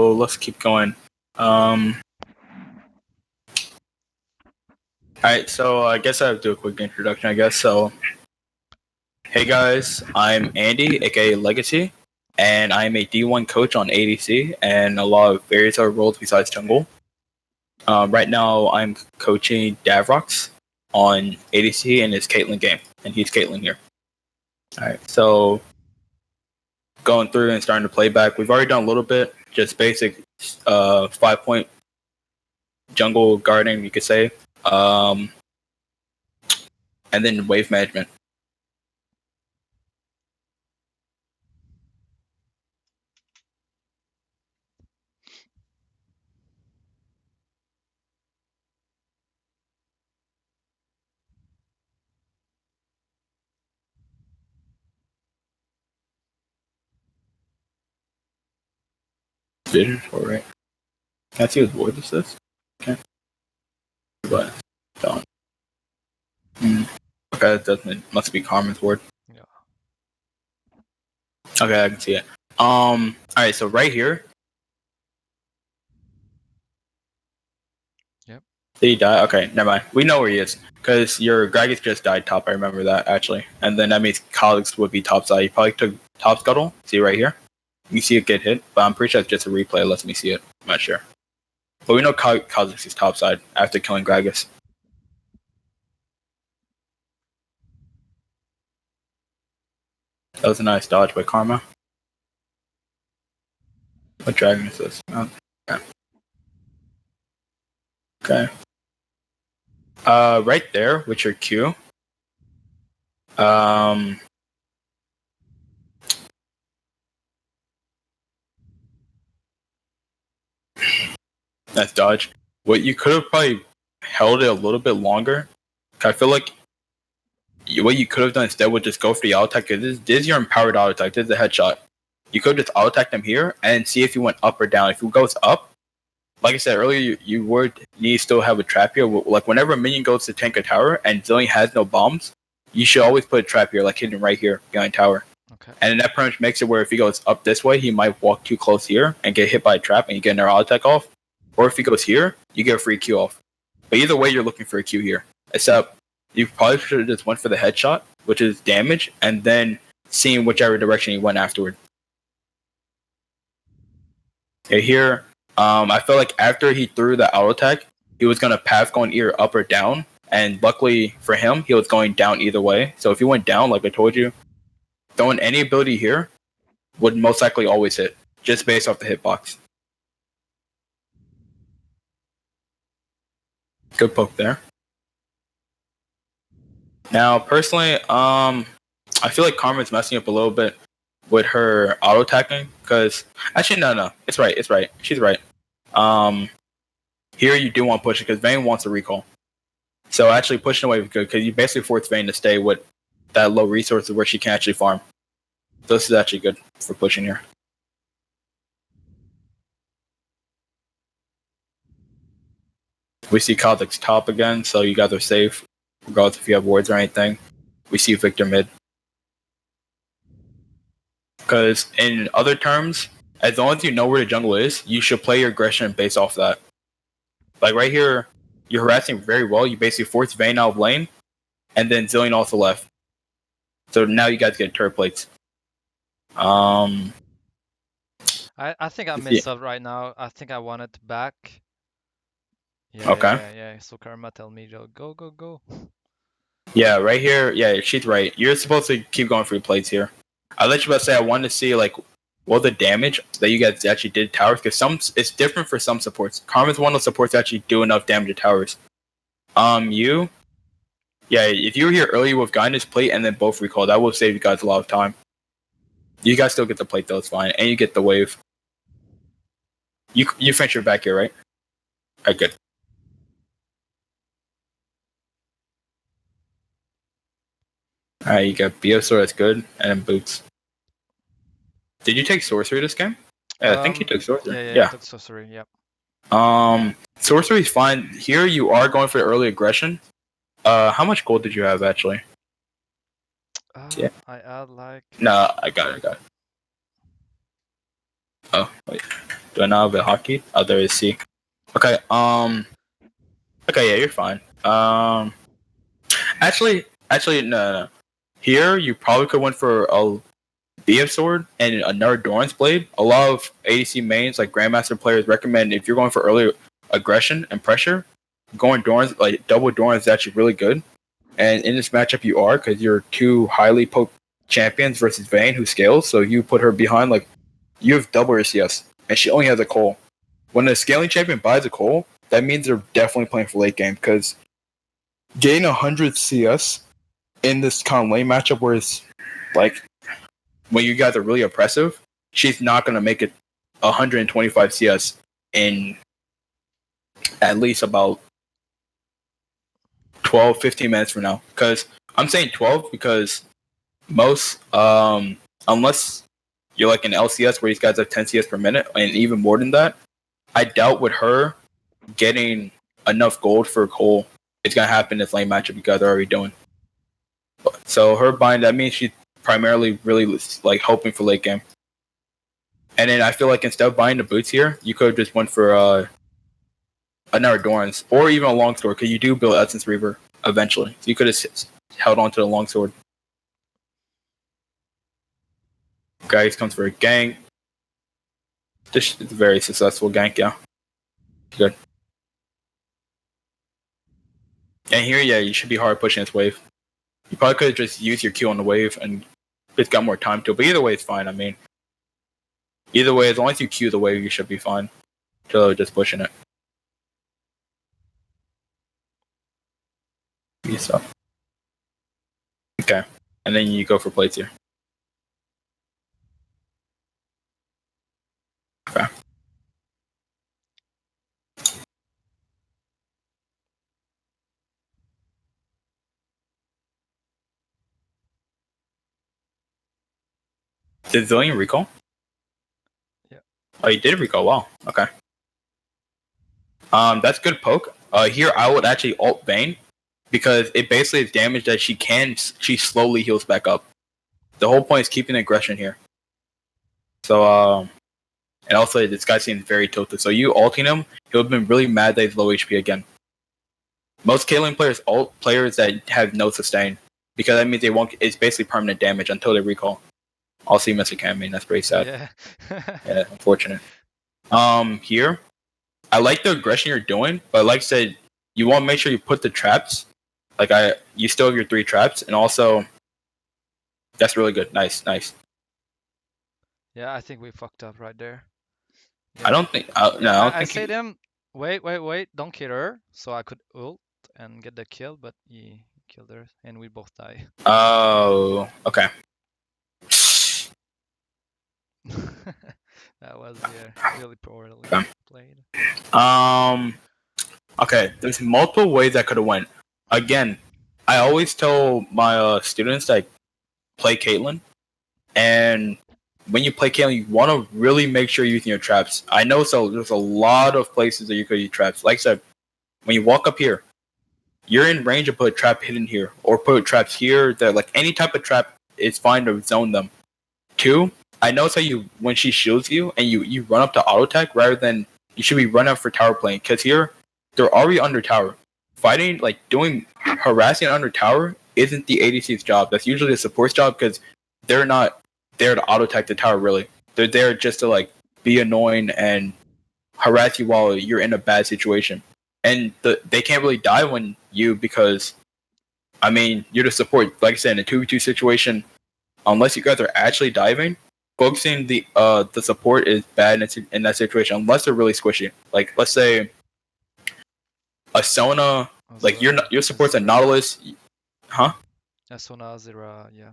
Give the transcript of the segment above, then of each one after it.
let's keep going. Alright, so I guess I have to do a quick introduction, I guess. So, hey guys, I'm Andy, aka Legacy, and I'm a D1 coach on ADC and a lot of various other roles besides jungle. Right now, I'm coaching Davrox on ADC in his Caitlyn game, and he's Caitlyn here. Alright, so going through and starting to play back. We've already done a little bit, just basic 5-point jungle guarding, you could say. And then wave management. Vision for right. Can I see what void is this? Okay. But don't. Okay, that doesn't, must be Carmen's word. Yeah. Okay, I can see it. Alright, so right here. Yep. Did he die? Okay, never mind. We know where he is. Because your Gragas just died top, I remember that actually. And then that means Kha'Zix would be top side. He probably took top scuttle. See right here? You see it get hit, but I'm pretty sure it's just a replay. It lets me see it. I'm not sure. But we know Kha'Zix is top side after killing Gragas. That was a nice dodge by Karma. What dragon is this? Oh, okay. Okay. Right there with your Q. That's dodge. What you could have probably held it a little bit longer. I feel like what you could have done instead would just go for the auto attack. This is your empowered auto attack. This is a headshot. You could just auto attack them here and see if you went up or down. If it goes up, like I said earlier, you would need to still have a trap here. Like whenever a minion goes to tank a tower and Zillion has no bombs, you should always put a trap here, like hidden right here behind tower. Okay. And then that pretty much makes it where if he goes up this way, he might walk too close here and get hit by a trap and you get another auto attack off. Or if he goes here, you get a free Q off. But either way, you're looking for a Q here. Except you probably should have just went for the headshot, which is damage, and then seeing whichever direction he went afterward. Okay, here, I feel like after he threw the auto attack, he was going to path going either up or down. And luckily for him, he was going down either way. So if he went down, like I told you, throwing any ability here would most likely always hit, just based off the hitbox. Good poke there. Now, personally, I feel like Karma's messing up a little bit with her auto attacking because actually no, it's right. She's right. Here you do want to push it because Vayne wants a recall. So actually pushing away is good because you basically force Vayne to stay with that low resources where she can actually farm. So this is actually good for pushing here. We see Kha'Zix top again, so you guys are safe, regardless if you have wards or anything. We see Victor mid. Because in other terms, as long as you know where the jungle is, you should play your aggression based off that. Like right here, you're harassing very well. You basically force Vayne out of lane, and then Zillion also left. So now you guys get turret plates. I think I messed up right now. I think I want it back. Yeah, okay. Yeah. So Karma tell me, go. Yeah, right here. Yeah, she's right. You're supposed to keep going for your plates here. I let you about to say I wanted to see like what the damage that you guys actually did to towers because it's different for some supports. Karma's one of the supports that actually do enough damage to towers. If you were here earlier with Guidance plate and then both recall, that will save you guys a lot of time. You guys still get the plate though, it's fine, and you get the wave. You finish your back here, right? Alright, good. Alright, you got Biosaur, that's good, and then Boots. Did you take Sorcery this game? Yeah, I think you took Sorcery. Yeah. I took Sorcery, yep. Sorcery's fine. Here you are going for early aggression. How much gold did you have actually? Yeah. I add like... No, I got it. Oh, wait. Do I not have a hotkey? Oh, there is C. Okay. Okay, yeah, you're fine. Actually, no. Here, you probably could went for a BF sword and another Doran's blade. A lot of ADC mains, like Grandmaster players, recommend if you're going for early aggression and pressure, going Doran's, like double Doran's, is actually really good. And in this matchup, you are, because you're two highly poked champions versus Vayne, who scales. So you put her behind, like, you have double her CS, and she only has a Cole. When a scaling champion buys a Cole, that means they're definitely playing for late game, because getting 100 CS in this kind of lane matchup where it's like when you guys are really oppressive, she's not going to make it 125 CS in at least about 12, 15 minutes from now. Because I'm saying 12 because most, unless you're like an LCS where these guys have 10 CS per minute and even more than that, I doubt with her getting enough gold for Cole, it's going to happen in this lane matchup you guys are already doing. So her buying, that means she's primarily really like hoping for late game. And then I feel like instead of buying the boots here, you could have just went for another Doran's or even a longsword, because you do build Essence Reaver eventually. So you could have held on to the longsword. Guys comes for a gank. This is a very successful gank, yeah. Good. And here, yeah, you should be hard pushing this wave. You probably could have just used your Q on the wave and just got more time to it. But either way, it's fine. I mean, either way, as long as you Q the wave, you should be fine. So just pushing it. So. Okay. And then you go for plates here. Okay. Did Zillion recall? Yeah. Oh, you did recall. Wow. Okay. That's good poke. Here I would actually ult Vayne because it basically is damage that she slowly heals back up. The whole point is keeping aggression here. So and also this guy seems very tilted. So you ulting him, he'll have been really mad that he's low HP again. Most Caitlyn players ult players that have no sustain because that means they won't. It's basically permanent damage until they recall. Also, you miss a campaign. That's pretty sad. Yeah. Yeah, unfortunate. Here, I like the aggression you're doing, but like I said, you want to make sure you put the traps. Like you still have your 3 traps, and also that's really good. Nice. Yeah, I think we fucked up right there. Yeah. I don't think. No, I say them. Wait, don't kill her. So I could ult and get the kill, but he killed her, and we both die. Oh, okay. That was really poorly played. Okay. There's multiple ways I could have went. Again, I always tell my students that play Caitlyn, and when you play Caitlyn, you want to really make sure you're using your traps. I know, so there's a lot of places that you could use traps. Like I said, when you walk up here, you're in range to put a trap hidden here, or put traps here. That like any type of trap, it's fine to zone them. 2, I notice how when she shields you and you run up to auto attack rather than you should be running up for tower playing, because here they're already under tower. Fighting, like doing harassing under tower isn't the ADC's job. That's usually the support's job because they're not there to auto attack the tower really. They're there just to like be annoying and harass you while you're in a bad situation. And they can't really die when because I mean you're the support. Like I said, in a 2v2 situation, unless you guys are actually diving, focusing the support is bad in that situation unless they're really squishy. Like let's say a Sona, like your support's a Nautilus, huh? A Sona, Azira, yeah.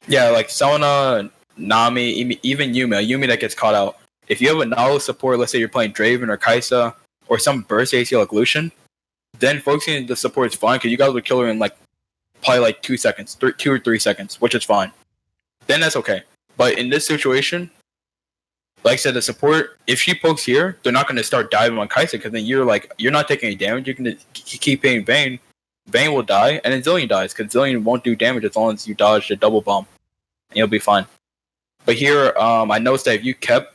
Yeah, like Sona, Nami, even Yumi that gets caught out. If you have a Nautilus support, let's say you're playing Draven or Kai'Sa or some burst AC like Lucian, then focusing the support is fine because you guys would kill her in like probably like 2 seconds, 2 or 3 seconds, which is fine. Then that's okay. But in this situation, like I said, the support, if she pokes here, they're not going to start diving on Kai'Sa because then you're not taking any damage. You can keep hitting Vayne. Vayne will die, and then Zillion dies because Zillion won't do damage as long as you dodge the double bomb, and you'll be fine. But here, I noticed that if you kept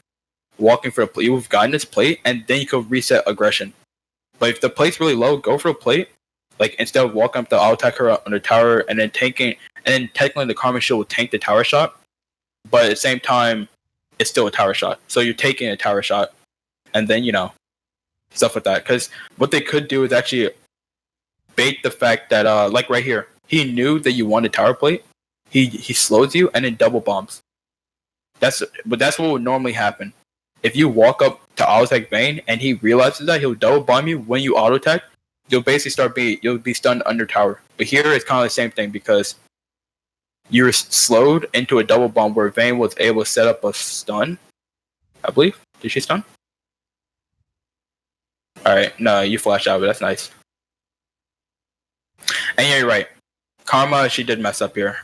walking for a plate. You've gotten this plate, and then you could reset aggression. But if the plate's really low, go for a plate. Like, instead of walking up the auto attacker on the tower and then tanking, and then technically the Karma Shield will tank the tower shot, but at the same time, it's still a tower shot. So you're taking a tower shot, and then, stuff like that. Because what they could do is actually bait the fact that, like right here, he knew that you wanted tower plate. He slows you and then double bombs. That's what would normally happen. If you walk up to auto attack Vayne and he realizes that, he'll double bomb you when you auto attack. You'll basically you'll be stunned under tower. But here it's kind of the same thing because you're slowed into a double bomb where Vayne was able to set up a stun. I believe. Did she stun? Alright, no, you flash out, but that's nice. And yeah, you're right. Karma, she did mess up here.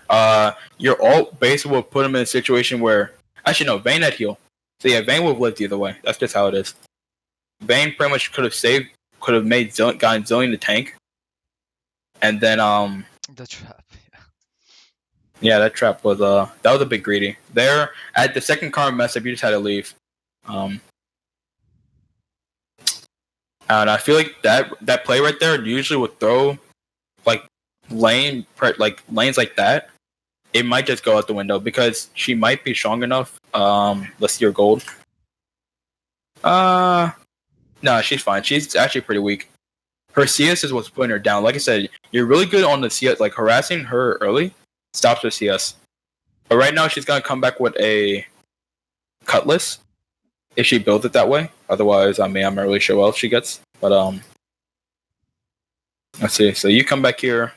Your ult basically will put him in a situation where... Actually, no, Vayne had heal. So yeah, Vayne would have lived either way. That's just how it is. Vayne pretty much could have made gotten Zillion the tank. And then, The trap, yeah. Yeah, that trap was, that was a bit greedy. There, at the second Karma mess up, you just had to leave. And I feel like that play right there usually would throw, like, lanes like that. It might just go out the window because she might be strong enough. Let's see her gold. No, she's fine. She's actually pretty weak. Her CS is what's putting her down. Like I said, you're really good on the CS. Like, harassing her early stops her CS. But right now, she's gonna come back with a Cutlass if she builds it that way. Otherwise, I'm not really sure what else she gets. But let's see. So you come back here,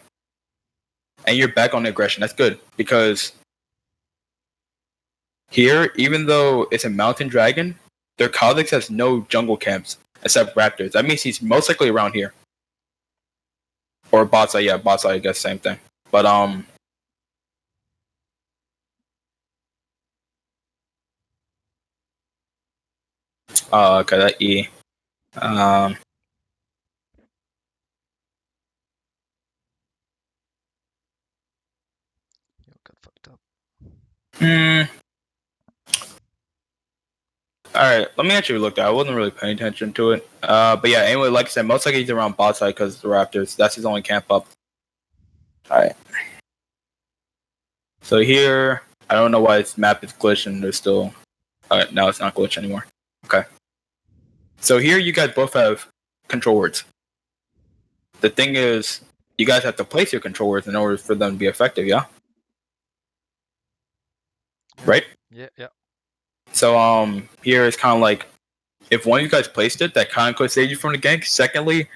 and you're back on the aggression. That's good because here, even though it's a mountain dragon, their Kha'Zix has no jungle camps except Raptors. That means he's most likely around here. Or bot side, yeah, bot side, I guess, same thing. But, okay, that E. You got fucked up. Alright, let me actually look at it. I wasn't really paying attention to it. But yeah, anyway, like I said, most likely he's around bot side because the Raptors. That's his only camp up. Alright. So here, I don't know why this map is glitched and there's still... Alright, now it's not glitched anymore. Okay. So here you guys both have control words. The thing is, you guys have to place your control words in order for them to be effective, yeah? Right? Yeah. So here it's kind of like, if one of you guys placed it, that kind of could save you from the gank. Secondly,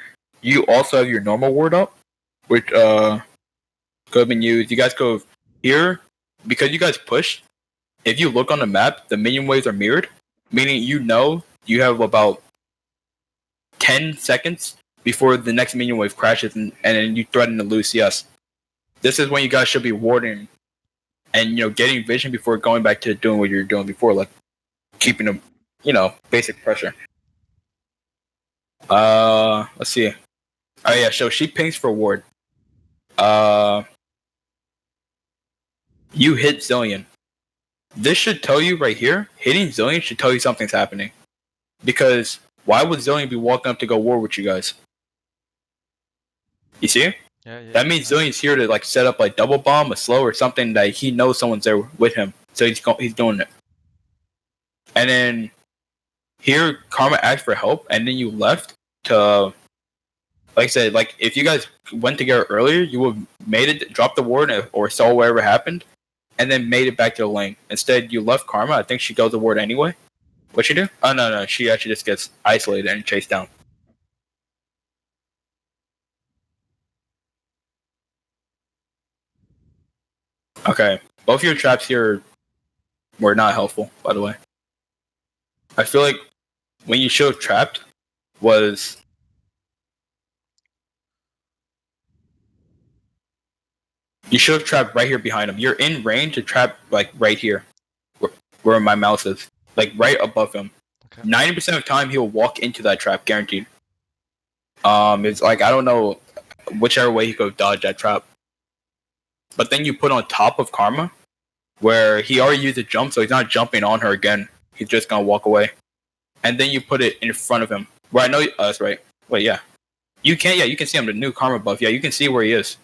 you also have your normal ward up, which could have been used. You guys go here, because you guys push, if you look on the map, the minion waves are mirrored, meaning you have about 10 seconds before the next minion wave crashes and then you threaten to lose CS. This is when you guys should be warding and, getting vision before going back to doing what you were doing before, like keeping them, basic pressure. Let's see. Oh yeah, so she pings for ward. You hit Zillion. This should tell you right here, hitting Zillion should tell you something's happening. Because why would Zillion be walking up to go war with you guys? You see? Yeah. That means Zillion's here to like set up like double bomb, a slow, or something that he knows someone's there with him. So he's doing it. And then here, Karma asked for help, and then you left to, like I said, like if you guys went together earlier, you would have made it, dropped the ward, or saw whatever happened, and then made it back to the lane. Instead, you left Karma. I think she goes the ward anyway. What'd she do? Oh no, she actually just gets isolated and chased down. Okay, both your traps here were not helpful, by the way. I feel like when you should have trapped was you should have trapped right here behind him. You're in range to trap like right here, where my mouse is, like right above him. Okay. 90% of the time he'll walk into that trap, guaranteed. It's like I don't know whichever way he could dodge that trap. But then you put on top of Karma, where he already used a jump, so he's not jumping on her again. He's just gonna walk away. and then you put it in front of him. Where I know that's right. Wait, yeah. You can see him, the new Karma buff. Yeah, you can see where he is.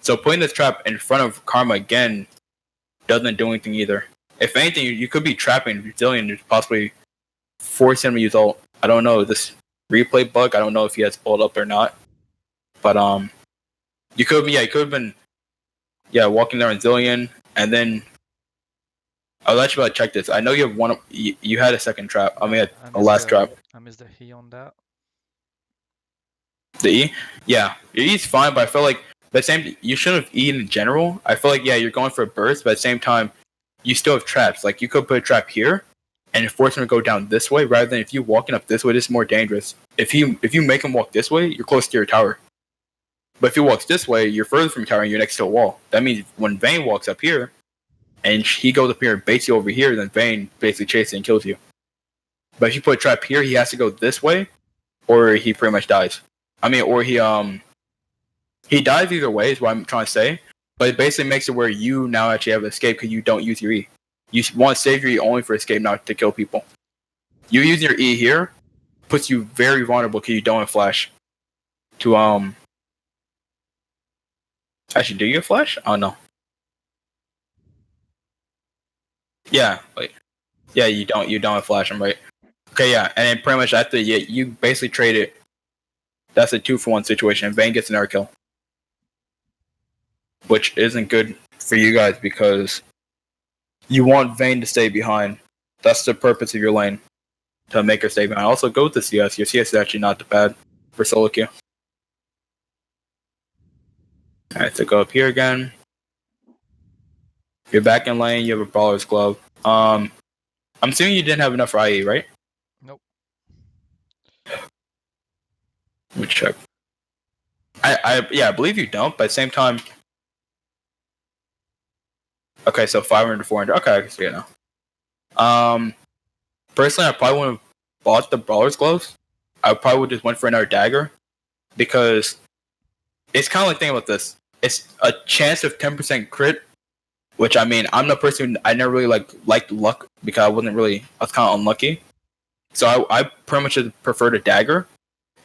So putting this trap in front of Karma again doesn't do anything either. If anything, you could be trapping Zillion to possibly force him to use ult. I don't know this replay bug. I don't know if he has ult up or not. But you could have been walking there on Zillion, and then I'll let you check this. I know you have one. You had a second trap. I mean, a last trap. I missed the E on that. The E? Yeah, your E's fine, but I feel like the same. You shouldn't have E in general. I feel like you're going for a burst, but at the same time, you still have traps. Like you could put a trap here, and force him to go down this way, rather than if you walking up this way. This is more dangerous. If you make him walk this way, you're close to your tower. But if he walks this way, you're further from your tower and you're next to a wall. That means when Vayne walks up here, and he goes up here and baits you over here, then Vayne basically chases and kills you. But if you put a trap here, he has to go this way, or he pretty much dies. I mean, or he dies either way is what I'm trying to say. But it basically makes it where you now actually have escape because you don't use your E. You want to save your E only for escape, not to kill people. You using your E here puts you very vulnerable because you don't have flash. To actually, do you have flash? Oh no. Yeah, you don't have flash. I'm right. Okay, yeah, and then pretty much after you basically trade it. That's a 2-for-1 situation, and Vayne gets an air kill, which isn't good for you guys because you want Vayne to stay behind. That's the purpose of your lane, to make her stay behind. Also, go with the CS. Your CS is actually not that bad for solo queue. Alright, so go up here again. You're back in lane. You have a brawler's glove. I'm assuming you didn't have enough for IE, right? Nope. Let me check. I believe you don't, but at the same time. Okay, so 500 to 400. Okay, I can see it now. Personally, I probably wouldn't have bought the brawler's gloves. I probably would just went for another dagger, because it's kind of like thinking about this. It's a chance of 10% crit, which I mean, I'm the person I never really liked luck because I was kind of unlucky. So I pretty much preferred a dagger.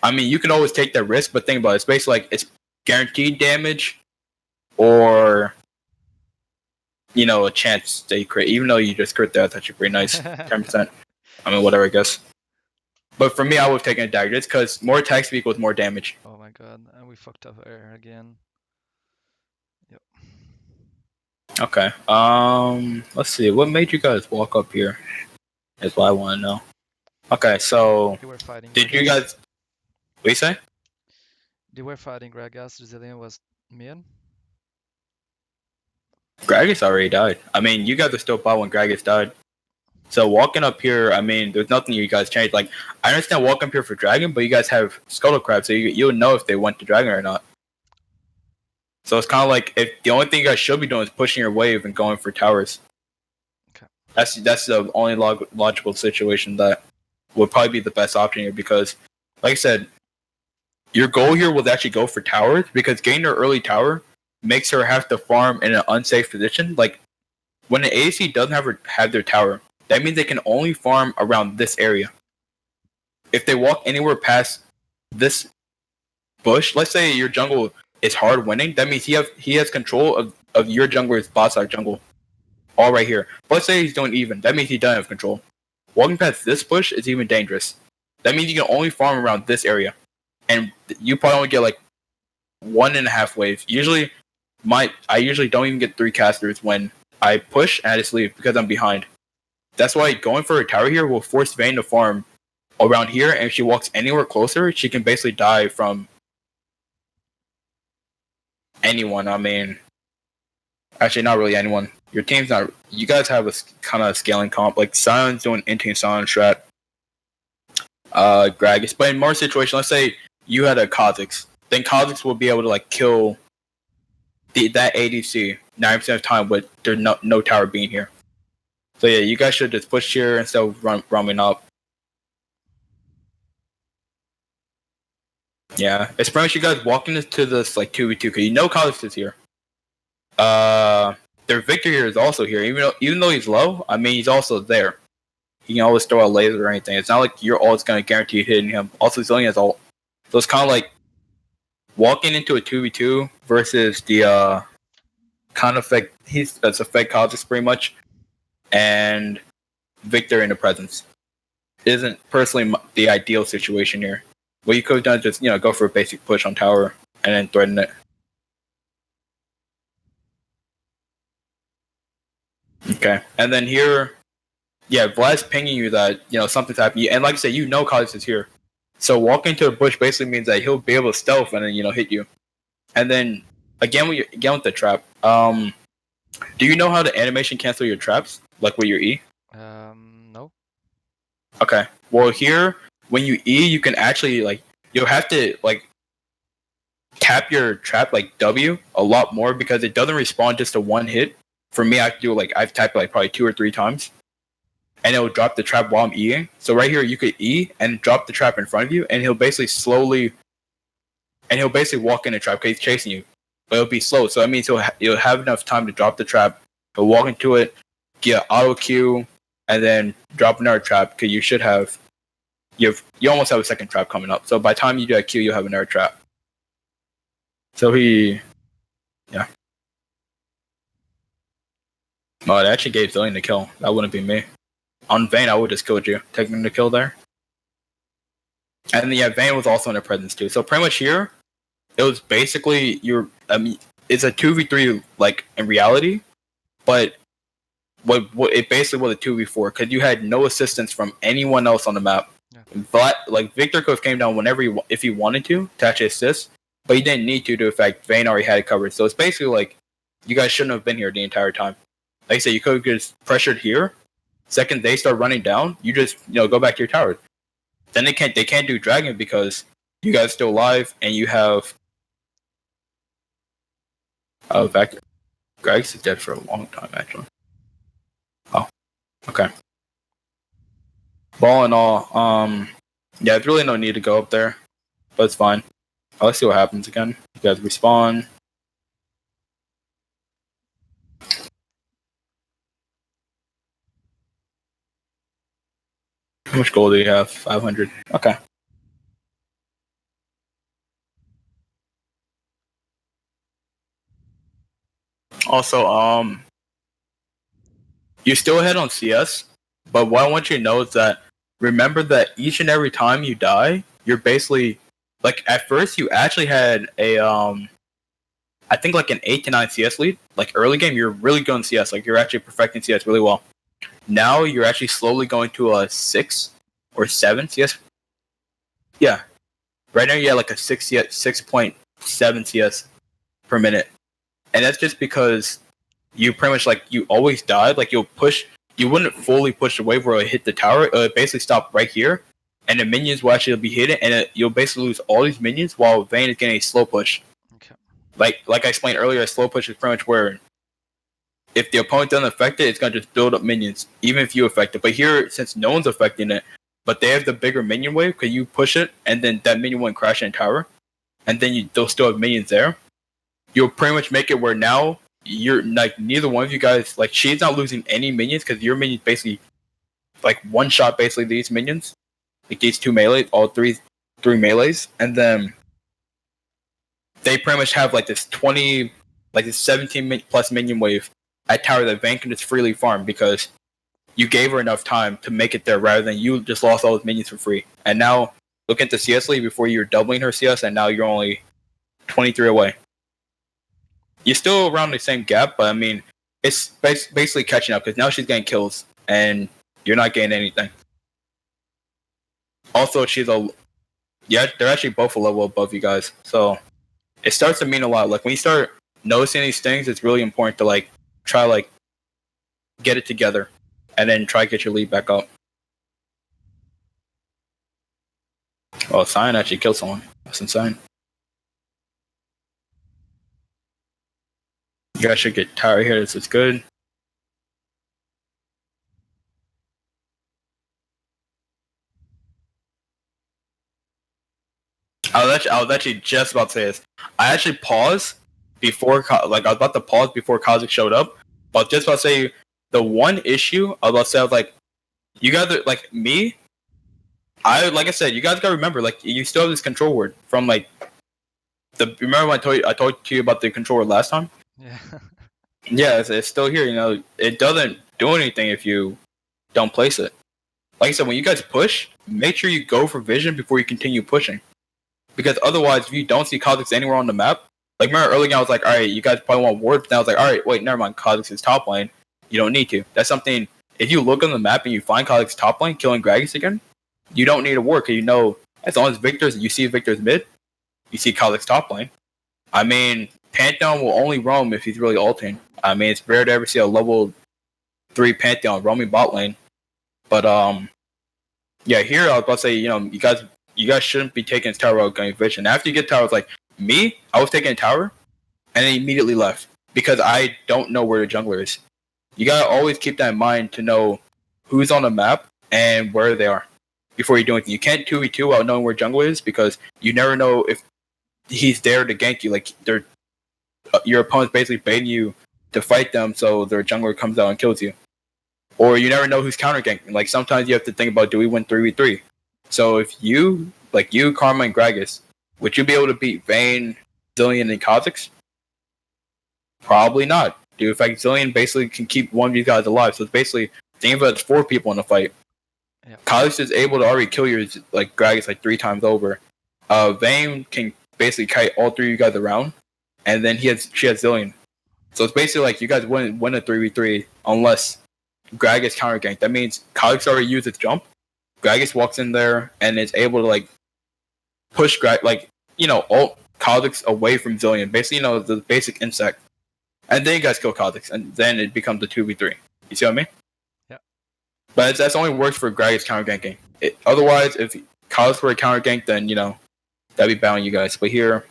I mean, you can always take that risk, but think about it. It's basically like it's guaranteed damage, or a chance that you crit. Even though you just crit there, that's actually pretty nice. 10%. I mean, whatever, I guess. But for me, I would have taken a dagger just because more attack speed equals more damage. Oh my god, and we fucked up air again. Yep. Okay. Let's see. What made you guys walk up here? Is what I want to know. Okay, so They were fighting. Did you guys? What do you say? They were fighting Gragas. Zillion was mid. Gragas already died. I mean, you guys are still bot when Gragas died. So walking up here, I mean, there's nothing you guys changed. Like, I understand walking up here for Dragon, but you guys have Scuttle Crab, so you'll know if they went to Dragon or not. So it's kind of like if the only thing you guys should be doing is pushing your wave and going for towers. Okay. That's the only logical situation that would probably be the best option here, because, like I said, your goal here was actually go for towers, because getting her early tower makes her have to farm in an unsafe position. Like, when an ADC doesn't have their tower, that means they can only farm around this area. If they walk anywhere past this bush, let's say your jungle is hard winning, that means he has control of your jungler's bot side jungle. All right here. But let's say he's doing even, that means he doesn't have control. Walking past this bush is even dangerous. That means you can only farm around this area. And you probably only get like 1.5 waves. I usually don't even get 3 casters when I push and I just leave because I'm behind. That's why going for a tower here will force Vayne to farm around here, and if she walks anywhere closer, she can basically die from anyone. I mean, actually, not really anyone. Your team's not. You guys have a kind of scaling comp. Like, Sion's doing in-team Sion strat. Gragas. But in more situation, let's say you had a Kha'Zix. Then Kha'Zix will be able to, like, kill that ADC 90% of the time with there's no tower being here. So yeah, you guys should just push here instead of roaming up. Yeah, it's pretty much you guys walking into this like 2v2 because you know Kha'Zix is here. Their Victor here is also here, even though he's low. I mean, he's also there. he can always throw a laser or anything. It's not like you're always going to guarantee hitting him. Also, Zillion has ult. So it's kind of like walking into a 2v2 versus the kind of fake. That's a fake Kha'Zix pretty much, and Victor in the presence isn't personally the ideal situation here. What you could have done is just go for a basic push on tower and then threaten it. Okay, and then here, yeah, Vlad's pinging you that something's happening, and like I said, Kha'Zix is here. So walking into a bush basically means that he'll be able to stealth and then hit you. And then again with the trap. Do you know how to animation cancel your traps, like with your E? No. Okay. Well, here when you E, you can actually you'll have to tap your trap like W a lot more because it doesn't respond just to one hit. For me, I have to do I've tapped probably 2 or 3 times, and it will drop the trap while I'm Eing. So right here, you could E and drop the trap in front of you, and he'll basically walk in the trap because he's chasing you, but it'll be slow. So that means you'll have enough time to drop the trap, he'll walk into it, get auto Q, and then drop another trap because you almost have a second trap coming up. So by the time you do that Q, you'll have another trap. So yeah. Oh, it actually gave Zillion the kill. That wouldn't be me. On Vayne, I would just killed you, taking the kill there. And then, yeah, Vayne was also in the presence too. So pretty much here, it was basically it's a 2v3 in reality, but what it basically was a 2v4 because you had no assistance from anyone else on the map. Yeah. But Victor could have came down whenever if he wanted to actually assist, but he didn't need to. In fact, Vayne already had it covered. So it's basically you guys shouldn't have been here the entire time. Like I said, you could have just pressured here. Second they start running down, you just go back to your tower. Then they can't do dragon because you guys are still alive and you have Vector. Greg's is dead for a long time actually. Oh, okay. All in all, yeah, there's really no need to go up there, but it's fine. Let's see what happens again. You guys respawn. How much gold do you have? 500. Okay. Also, you still ahead on CS, but what I want you to know is that remember that each and every time you die, you're basically at first you actually had a I think an 8 to 9 CS lead. Early game, you're really good in CS. You're actually perfecting CS really well. Now you're actually slowly going to a 6 or 7 CS. Yeah. Right now you have a 6.7 CS per minute. And that's just because you pretty much you always died. You wouldn't fully push the wave where it hit the tower. It would basically stop right here. And the minions will actually be hit, and you'll basically lose all these minions while Vayne is getting a slow push. Okay. Like I explained earlier, a slow push is pretty much where if the opponent doesn't affect it, it's gonna just build up minions, even if you affect it. But here, since no one's affecting it, but they have the bigger minion wave, because you push it, and then that minion won't crash in tower, and then they'll still have minions there. You'll pretty much make it where now you're neither one of you guys she's not losing any minions because your minions basically one shot basically these minions. These 2 melees, all three melees, and then they pretty much have this 20, this 17 plus minion wave at tower that Vayne can just freely farm because you gave her enough time to make it there rather than you just lost all those minions for free. And now look at the CS lead before you're doubling her CS, and now you're only 23 away. You're still around the same gap, but I mean, it's basically catching up because now she's getting kills and you're not getting anything. Also, they're actually both a level above you guys. So it starts to mean a lot. When you start noticing these things, it's really important to try get it together and then try to get your lead back up. Oh, Cyan actually killed someone. That's insane. You guys should get tower here. This is good. I was actually just about to say this. I actually paused before, I was about to pause before Kha'Zix showed up. But just about to say, the one issue I was about to say, you guys like me. Like I said, you guys gotta remember, like you still have this control word from like remember when I told you about the control word last time? Yeah. Yeah, it's still here. You know, it doesn't do anything if you don't place it. Like I said, when you guys push, make sure you go for vision before you continue pushing. Because otherwise, if you don't see Kha'Zix anywhere on the map, like remember earlier I was like, all right, you guys probably want ward, but then I was like, all right, wait, never mind, Kha'Zix is top lane. You don't need to. That's something, if you look on the map and you find Kha'Zix top lane killing Gragas again, you don't need a ward because you know, as long as you see Victor's mid, you see Kha'Zix top lane. I mean, Pantheon will only roam if he's really ulting. I mean, it's rare to ever see a level 3 Pantheon roaming bot lane. But yeah, here I was about to say, you know, you guys shouldn't be taking this tower out going vision. After you get towers, like me, I was taking a tower and then immediately left because I don't know where the jungler is. You gotta always keep that in mind to know who's on the map and where they are before you do anything. You can't 2v2 without knowing where jungler is because you never know if he's there to gank you. Like your opponent's basically baiting you to fight them, so their jungler comes out and kills you. Or you never know who's counter ganking. Like sometimes you have to think about, do we win 3v3? So if you, like you, Karma, and Gragas, would you be able to beat Vayne, Zillion, and Kha'Zix? Probably not. Dude, in fact, Zillion basically can keep one of these guys alive. So it's basically, think of it as 4 people in the fight. Yeah. Kha'Zix is able to already kill your like Gragas like 3 times over. Vayne can basically kite all 3 of you guys around, and then she has Zillion. So it's basically like you guys win a 3v3 unless Gragas counter gank. That means Kha'Zix already used its jump. Gragas walks in there and is able to like push like, you know, ult Kha'Zix away from Zillion. Basically, you know, the basic insect. And then you guys kill Kha'Zix, and then it becomes a 2v3. You see what I mean? Yeah. But that's only works for Gragas counter ganking. Otherwise, if Kha'Zix were a counter gank, then, you know, that'd be bad on you guys. But here,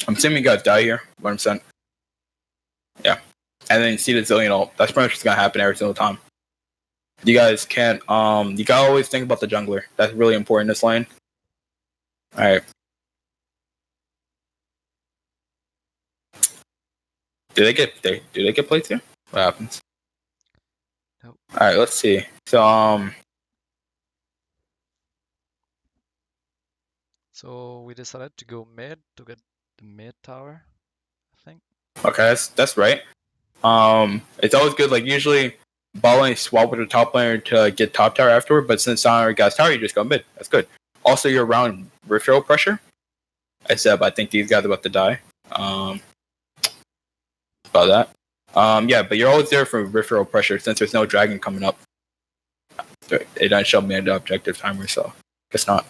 I'm assuming you guys die here, 100%. Yeah. And then you see the Zillion ult. That's pretty much what's gonna happen every single time. You guys can't you gotta always think about the jungler. That's really important in this lane. Alright. Do they get plates here? What happens? Nope. Alright, let's see. So So we decided to go mid to get the mid tower, I think. okay, that's right. It's always good, like usually bot lane swap with the top laner to get top tower afterward, but since Sion already got tower, you just go mid. That's good. Also, you're around refill pressure. Except I think these guys are about to die. About that. Yeah, but you're always there for referral pressure since there's no dragon coming up. It doesn't show me the objective timer, so guess not.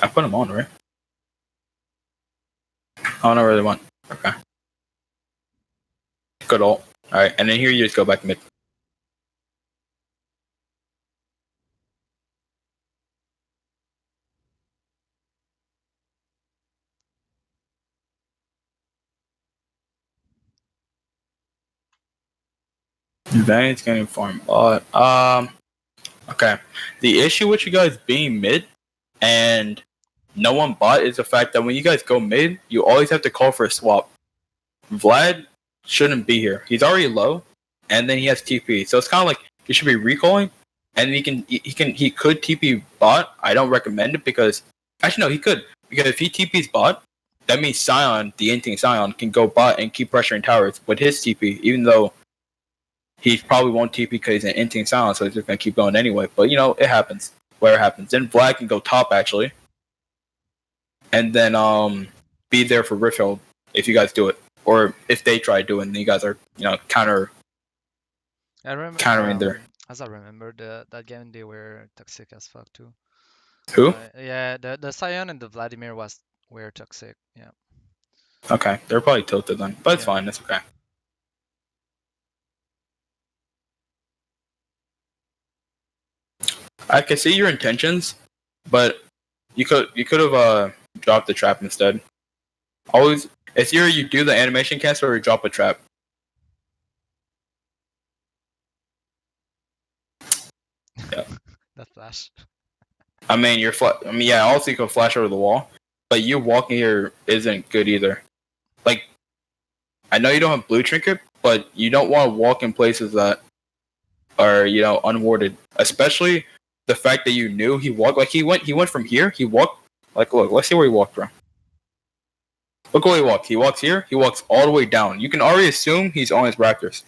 I put them on, right? I don't know where they went. Okay. Good ult. Alright, and then here you just go back mid. Vayne's getting farm bot. Okay. The issue with you guys being mid and no one bot is the fact that when you guys go mid, you always have to call for a swap. Vlad shouldn't be here. He's already low, and then he has TP. So it's kind of like he should be recalling, and he could TP bot. I don't recommend it because actually no, he could, because if he TP's bot, that means Sion, the Inting Sion, can go bot and keep pressuring towers with his TP, even though he probably won't TP because he's an Inting Sion, so he's just gonna keep going anyway. But you know, it happens. Where it happens. Then Vlad can go top actually, and then be there for Riffhill if you guys do it. Or if they try doing, then you guys are, you know, countering there. As I remember, that game they were toxic as fuck too. Who? Yeah, the Sion and the Vladimir were toxic. Yeah. Okay, they're probably tilted then, but it's fine. It's okay. I can see your intentions, but you could have dropped the trap instead. Always, it's either you do the animation cancel or you drop a trap. Yeah. That flash. I mean, yeah. Also, you can flash over the wall, but you walking here isn't good either. Like, I know you don't have blue trinket, but you don't want to walk in places that are unwarded. Especially the fact that you knew he walked like he went from here. He walked like look. Let's see where he walked from. Look where he walked. He walks here. He walks all the way down. You can already assume he's on his Raptors.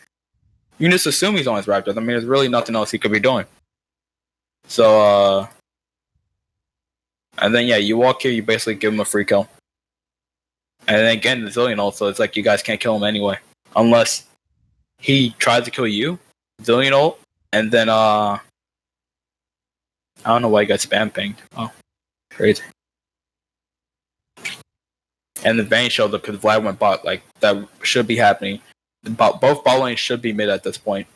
You can just assume he's on his Raptors. I mean, there's really nothing else he could be doing. So, and then yeah, you walk here. You basically give him a free kill. And then again, the Zillion ult, so it's like you guys can't kill him anyway. Unless he tries to kill you, Zillion ult, and then I don't know why he got spam pinged. Oh, crazy. And the Vayne showed up because Vlad went bot. Like, that should be happening. Both bot lanes should be mid at this point.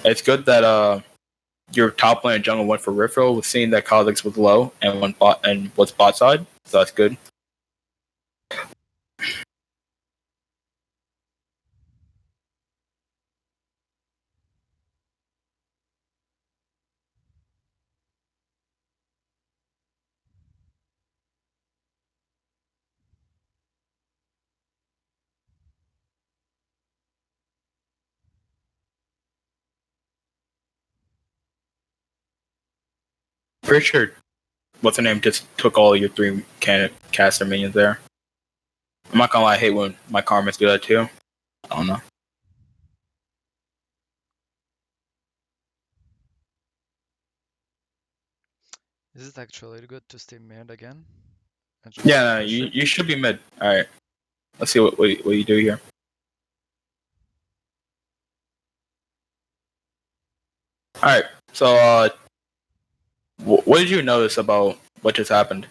It's good that your top lane and jungle went for Riffle, with seeing that Kha'Zix was low and went bot and was bot side, so that's good. Pretty sure what's her name just took all your 3 caster minions there. I'm not gonna lie, I hate when my Karmas do that too. I don't know. Is it actually good to stay mid again? Yeah, no, you should be mid. Alright. Let's see what you do here. Alright, so what did you notice about what just happened?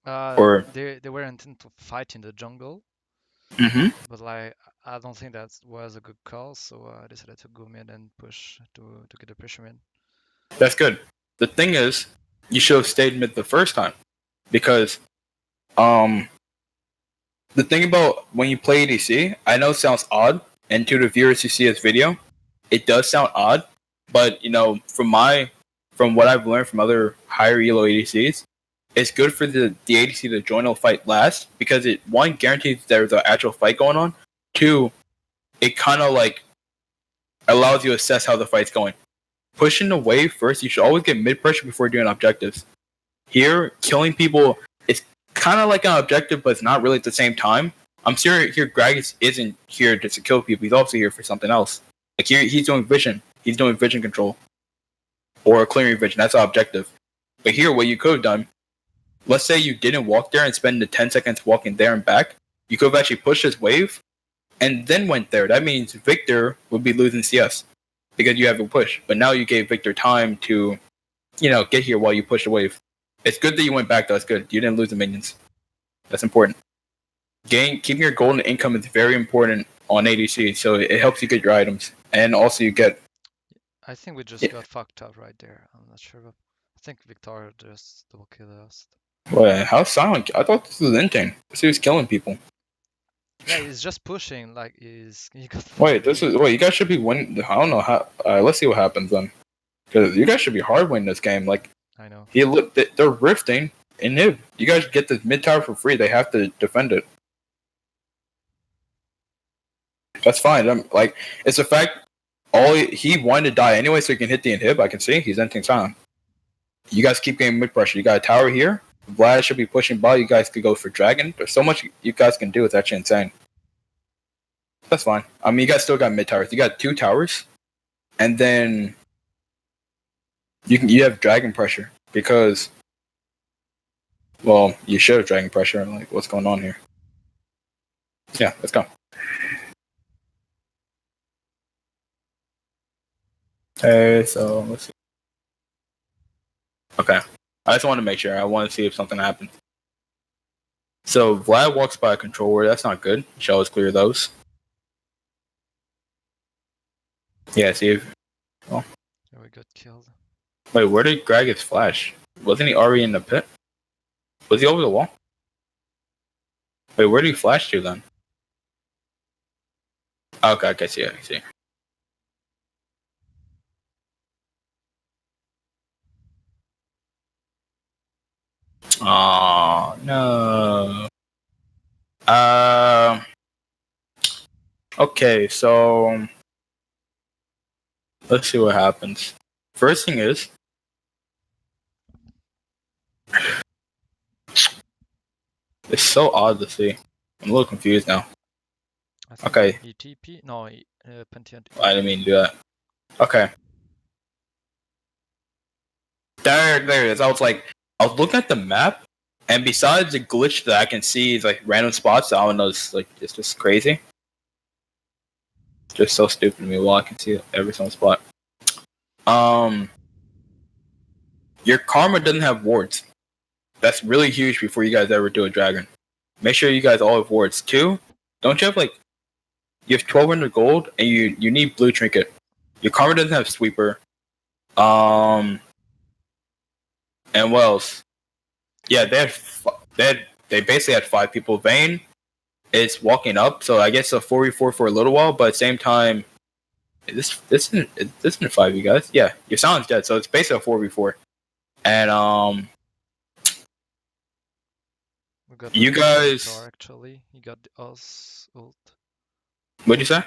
They were intending to fight in the jungle. But like, I don't think that was a good call, so I decided to go mid and push to get the pressure in. That's good. The thing is, you should have stayed mid the first time, because the thing about when you play ADC, I know it sounds odd, and to the viewers who see this video, it does sound odd, but from what I've learned from other higher elo ADCs, it's good for the ADC to join a fight last, because it, one, guarantees there's an actual fight going on, two, it kind of like allows you to assess how the fight's going. Pushing the wave first, you should always get mid pressure before doing objectives. Here, killing people is kind of like an objective, but it's not really at the same time. I'm sure here Gragas isn't here just to kill people. He's also here for something else. Like here, he's doing vision. He's doing vision control. Or clearing vision. That's an objective. But here, what you could have done, let's say you didn't walk there and spend the 10 seconds walking there and back. You could have actually pushed this wave and then went there. That means Victor would be losing CS because you have a push. But now you gave Victor time to, get here while you push the wave. It's good that you went back, though. It's good. You didn't lose the minions. That's important. Keeping your golden income is very important on ADC, so it helps you get your items. And also you get... I think we just got fucked up right there. I'm not sure, but I think Victor just double killed us. Wait, how silent? I thought this was Intane. He was killing people. Yeah, he's just pushing, like he got... Wait, you guys should be winning. I don't know how... let's see what happens then. Because you guys should be hard winning this game. Like, I know. They're rifting in Nib. You guys get the mid tower for free. They have to defend it. That's fine. It's a fact. He wanted to die anyway, so he can hit the inhib. I can see he's ending silent. You guys keep getting mid pressure. You got a tower here. Vlad should be pushing ball. You guys could go for dragon. There's so much you guys can do. It's actually insane. That's fine. I mean, you guys still got mid towers. You got 2 towers, and then you have dragon pressure because, well, you should have dragon pressure. Like, what's going on here? Yeah, let's go. Okay, so let's see. Okay, I just want to make sure. I want to see if something happened. So Vlad walks by a controller. That's not good. Should always clear those. Yeah, see if... Oh. Yeah, we got killed. Wait, where did Gragas flash? Wasn't he already in the pit? Was he over the wall? Wait, where did he flash to then? Okay, I see. Oh, no. Okay, so let's see what happens. First thing is, it's so odd to see. I'm a little confused now. Okay. ETP? No, Pantheon. I didn't mean to do that. Okay. There it is. I was looking at the map, and besides the glitch that I can see is like random spots, I don't know, it's just crazy. Just so stupid to me. Well, I can see every single spot. Your karma doesn't have wards. That's really huge before you guys ever do a dragon. Make sure you guys all have wards. 2, don't you have you have 1200 gold and you need blue trinket. Your karma doesn't have sweeper. And what else? Yeah, they basically had 5 people. Vayne is walking up, so I guess a 4v4 for a little while, but at the same time, this isn't 5, you guys. Yeah, your silence dead, so it's basically a 4v4. And we got you guys Victor, actually, he got the us ult. What'd you say?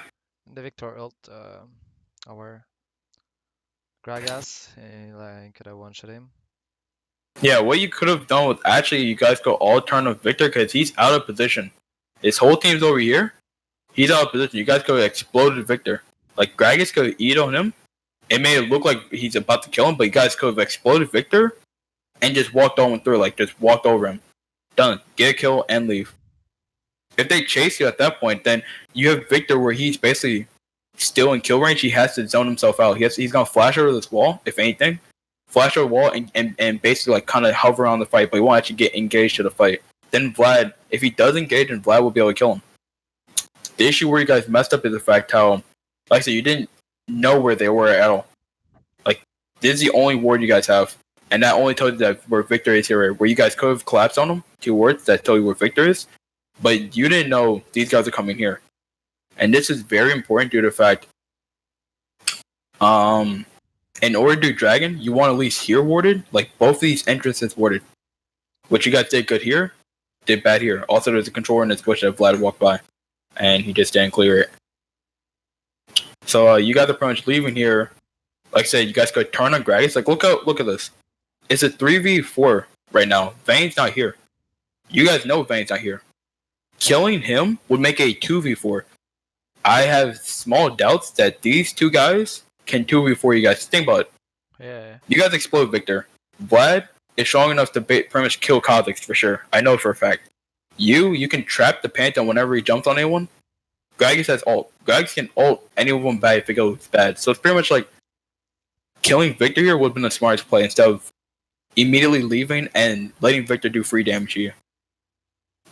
The Victor ult, our Gragas, could have one-shot him. Yeah, what you could have done was actually you guys go all turn of Victor because he's out of position. His whole team's over here. He's out of position. You guys could have exploded Victor. Like Gragas could have eat on him. It made it look like he's about to kill him, but you guys could have exploded Victor and just walked on through, just walked over him. Done. Get a kill and leave. If they chase you at that point, then you have Victor where he's basically still in kill range. He has to zone himself out. He's gonna flash over this wall, if anything. Flash over the wall and basically kind of hover on the fight, but he won't actually get engaged to the fight. Then Vlad, if he does engage, then Vlad will be able to kill him. The issue where you guys messed up is the fact how, like I said, you didn't know where they were at all. This is the only ward you guys have. And that only told you that where Victor is here, where you guys could have collapsed on him. 2 wards that tell you where Victor is. But you didn't know these guys are coming here. And this is very important due to the fact, in order to do Dragon, you want at least here warded. Both of these entrances warded. Which you guys did good here, did bad here. Also, there's a controller in this bush that Vlad walked by. And he just didn't clear it. So you guys are pretty much leaving here. Like I said, you guys could turn on Gragas. Look at this. It's a 3v4 right now. Vayne's not here. You guys know Vayne's not here. Killing him would make a 2v4. I have small doubts that these 2 guys can 2v4 you guys. Think about it. Yeah. You guys explode Victor. Vlad is strong enough to pretty much kill Kha'Zix for sure. I know for a fact. You can trap the Pantheon whenever he jumps on anyone. Gragas has ult. Gragas can ult any of them bad if it goes bad. So it's pretty much like killing Victor here would have been the smartest play instead of immediately leaving and letting Victor do free damage to you.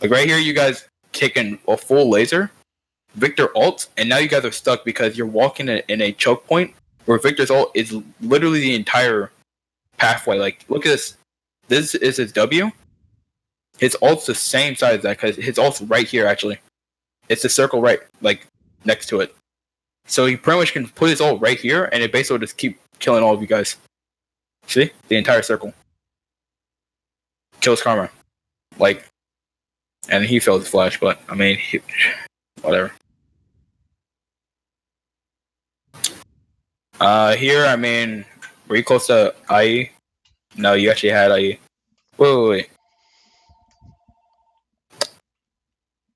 Right here, you guys kicking a full laser. Victor ults, and now you guys are stuck because you're walking in a choke point where Victor's ult is literally the entire pathway. Look at this. This is his W. His ult's the same size as that because his ult's right here, actually. It's the circle right, next to it. So he pretty much can put his ult right here, and it basically will just keep killing all of you guys. See? The entire circle. Kills Karma. And he failed his flash, but, whatever. Here, were you close to IE? No, you actually had IE. Wait.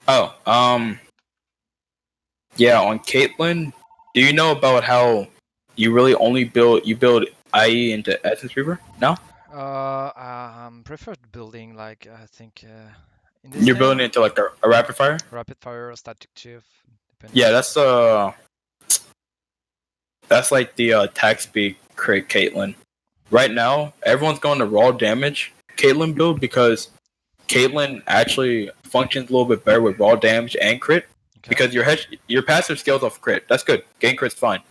Oh, yeah, on Caitlyn, do you know about how you really only build IE into Essence Reaver? No? Preferred building in this You're building it into a rapid fire? Rapid fire or static chief. Yeah, that's the attack speed crit Caitlyn. Right now, everyone's going to raw damage Caitlyn build because Caitlyn actually functions a little bit better with raw damage and crit. Okay. Because your passive scales off crit. That's good. Gain crit's fine.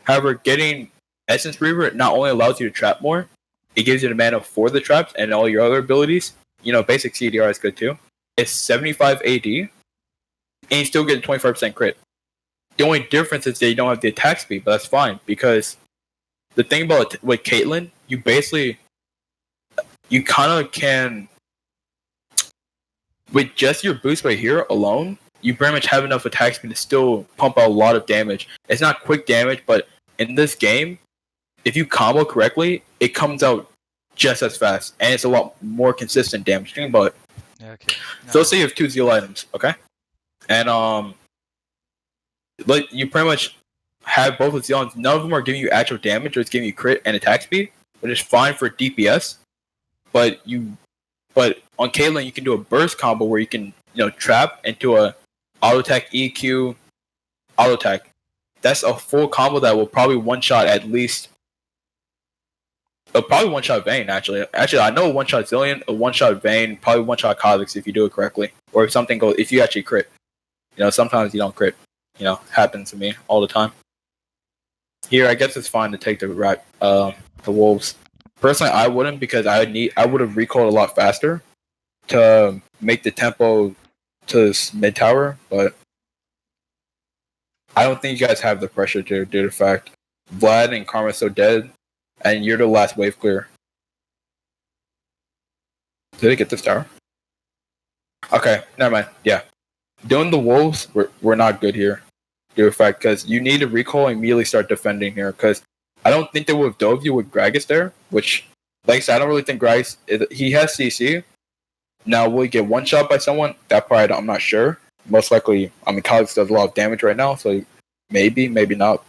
However, getting Essence Reaver not only allows you to trap more, it gives you the mana for the traps and all your other abilities. Basic CDR is good too. It's 75 AD, and you still get a 25% crit. The only difference is that you don't have the attack speed, but that's fine because the thing about with Caitlyn, you kind of can, with just your boost right here alone, you pretty much have enough attack speed to still pump out a lot of damage. It's not quick damage, but in this game, if you combo correctly, it comes out just as fast, and it's a lot more consistent damage. Think about it. Yeah, okay. So let's say you have 2 Zeal items, okay? And like you pretty much have both of Zeal items. None of them are giving you actual damage, or it's giving you crit and attack speed, which is fine for DPS. But on Caitlyn, you can do a burst combo where you can trap into a auto attack EQ auto attack. That's a full combo that will probably one shot at least. Probably one shot Vayne actually. Actually, I know a one shot Zillion, a one shot Vayne, probably one shot Kha'Zix if you do it correctly, or if something goes, if you actually crit. Sometimes you don't crit. Happens to me all the time. Here, I guess it's fine to take the wolves. Personally, I wouldn't, because I would have recalled a lot faster to make the tempo to mid tower, but I don't think you guys have the pressure to, due to the fact Vlad and Karma are so dead, and you're the last wave clear. Did they get this tower? Okay, never mind. Yeah, doing the wolves, we're not good here, due to the fact, because you need to recall and immediately start defending here, because I don't think they would have dove you with Gragas there, which, like I said, I don't really think Gragas, he has CC. Now, will he get one shot by someone? That part I'm not sure. Most likely, Kha'Zix does a lot of damage right now, so maybe not.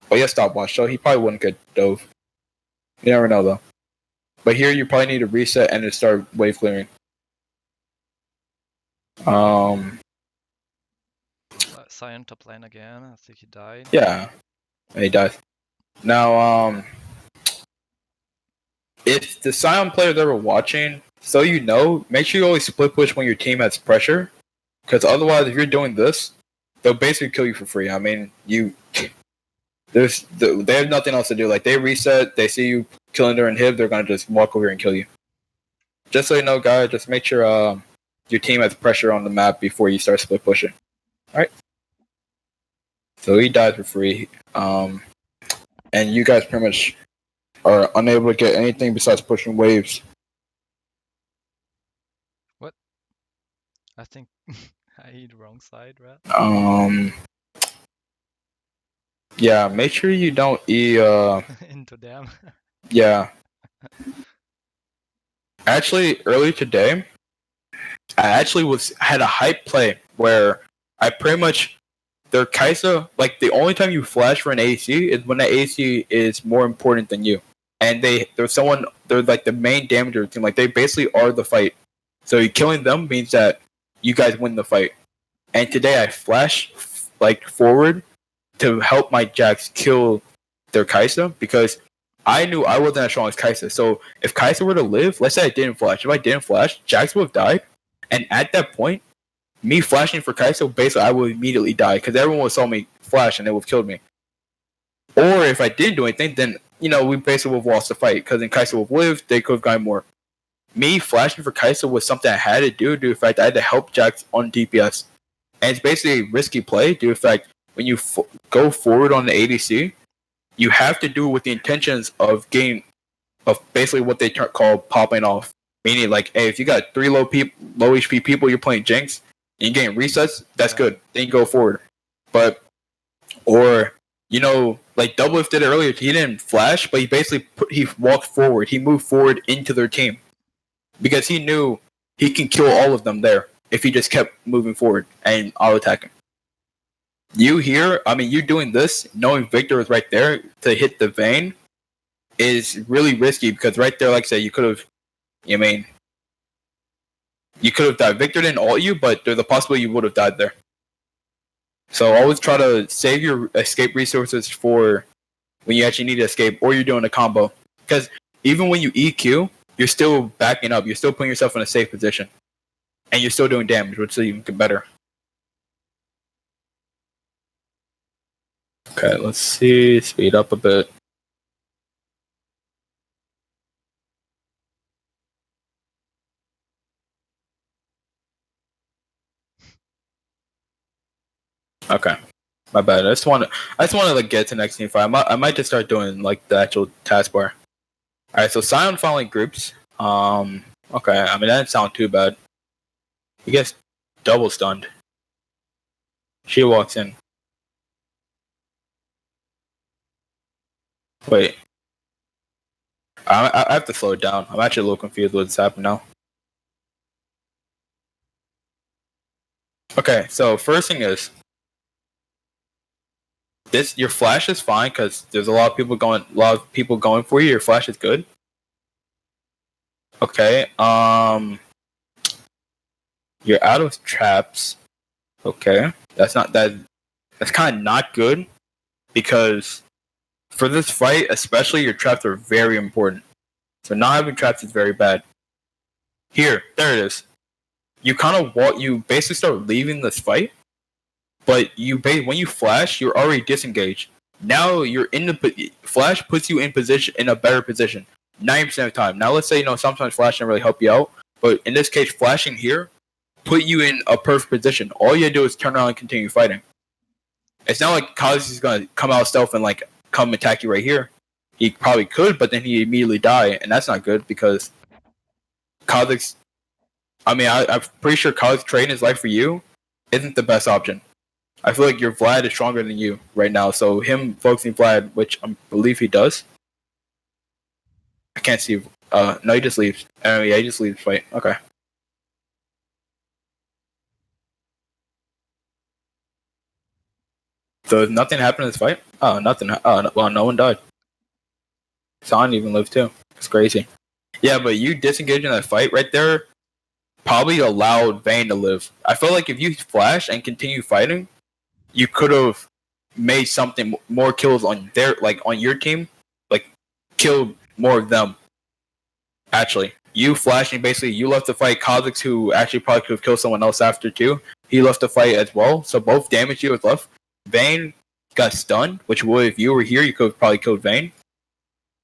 But yeah, stopwatch, so he probably wouldn't get dove. You never know, though. But here, you probably need to reset and then start wave clearing. Sion top lane again. I think he died. Yeah, he died. Now, if the Sion players ever watching, so make sure you always split push when your team has pressure, because otherwise, if you're doing this, they'll basically kill you for free. They have nothing else to do. Like, they reset, they see you killing their inhib, they're gonna just walk over here and kill you. Just so you know, guys, just make sure your team has pressure on the map before you start split pushing. All right. So he died for free, and you guys pretty much are unable to get anything besides pushing waves. What? I think I hit wrong side, right? Yeah, make sure you don't into them. Yeah. Actually, earlier today, I actually had a hype play where I pretty much their Kaisa, like the only time you flash for an ADC is when the ADC is more important than you. And they're like the main damager team. Like, they basically are the fight. So killing them means that you guys win the fight. And today I flashed like forward to help my Jax kill their Kaisa, because I knew I wasn't as strong as Kaisa. So if Kaisa were to live, let's say I didn't flash. If I didn't flash, Jax would have died. And at that point, me flashing for Kaisa, basically I would immediately die, because everyone would saw me flash and they would have killed me. Or if I didn't do anything, then we basically would have lost the fight, because then Kaisa would have lived, they could have gotten more. Me flashing for Kaisa was something I had to do due to the fact I had to help Jax on DPS. And it's basically a risky play due to the fact when you go forward on the ADC, you have to do it with the intentions of basically what they call popping off. Meaning, like, hey, if you got 3 low HP people, you're playing Jinx, and you're getting resets, that's good. Then you go forward. But, or, like Doublelift did it earlier, he didn't flash, but he walked forward. He moved forward into their team. Because he knew he can kill all of them there if he just kept moving forward and auto-attacking. You here, you doing this, knowing Victor is right there to hit the Vayne, is really risky, because right there, like I said, you could have, you could have died. Victor didn't ult you, but there's a possibility you would have died there. So always try to save your escape resources for when you actually need to escape, or you're doing a combo. Because even when you EQ, you're still backing up. You're still putting yourself in a safe position. And you're still doing damage, which is even better. Okay, let's see. Speed up a bit. Okay, my bad. I just want to like get to next team fight. I might just start doing like the actual taskbar. All right, so Sion finally groups. Okay, that didn't sound too bad. He gets double stunned. She walks in. Wait. I have to slow it down. I'm actually a little confused what's happening now. Okay, so first thing is this: your flash is fine because there's a lot of people going for you. Your flash is good. Okay. You're out of traps. Okay, that's kind of not good because for this fight, especially, your traps are very important. So not having traps is very bad. There it is. You basically start leaving this fight, but when you flash, you're already disengaged. Now you're in the flash puts you in a better position 90% of the time. Now let's say sometimes flash doesn't really help you out, but in this case, flashing here put you in a perfect position. All you do is turn around and continue fighting. It's not like Kazu's gonna come out stealth and come attack you right here. He probably could, but then he immediately die, and that's not good because Kazu's. I'm pretty sure Kazu's trading his life for you isn't the best option. I feel like your Vlad is stronger than you right now, so him focusing Vlad, which I believe he does. I can't see. No, he just leaves. Yeah, he just leaves fight. Okay. So nothing happened in this fight? Oh, nothing. Well, no one died. Son even lived too. It's crazy. Yeah, but you disengaging that fight right there probably allowed Vayne to live. I feel like if you flash and continue fighting, you could have made something more kills on on your team, killed more of them. Actually, you flashing basically you left the fight. Kha'Zix, who actually probably could have killed someone else after too, he left the fight as well. So both damage you was left. Vayne got stunned, which would if you were here, you could have probably killed Vayne,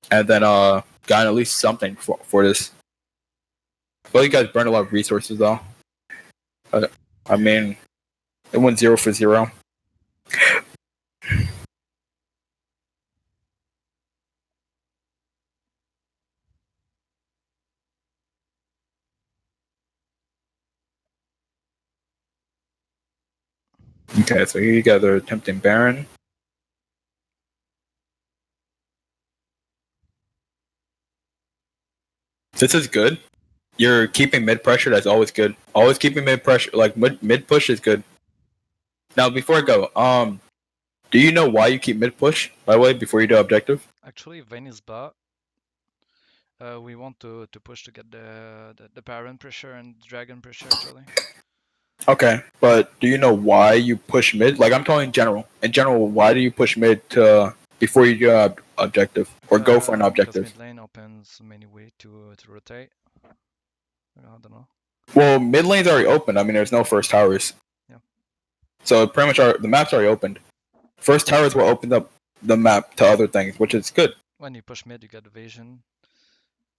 and then gotten at least something for this. I feel like you guys burned a lot of resources though. I mean, it went 0 for 0. Okay, so here you guys are attempting Baron. This is good. You're keeping mid pressure. That's always good. Always keeping mid pressure. Mid push is good. Now, before I go, do you know why you keep mid push? By the way, before you do objective. Actually, Vayne is bot. We want to push to get the Baron pressure and Dragon pressure actually. Okay, but do you know why you push mid? I'm talking in general. In general, why do you push mid before you do objective or go for an objective? Because mid lane opens many ways to rotate. I don't know. Well, mid lane's already open. I mean, there's no first towers. Yeah. So pretty much the map's already opened. First towers will open up the map to other things, which is good. When you push mid, you get evasion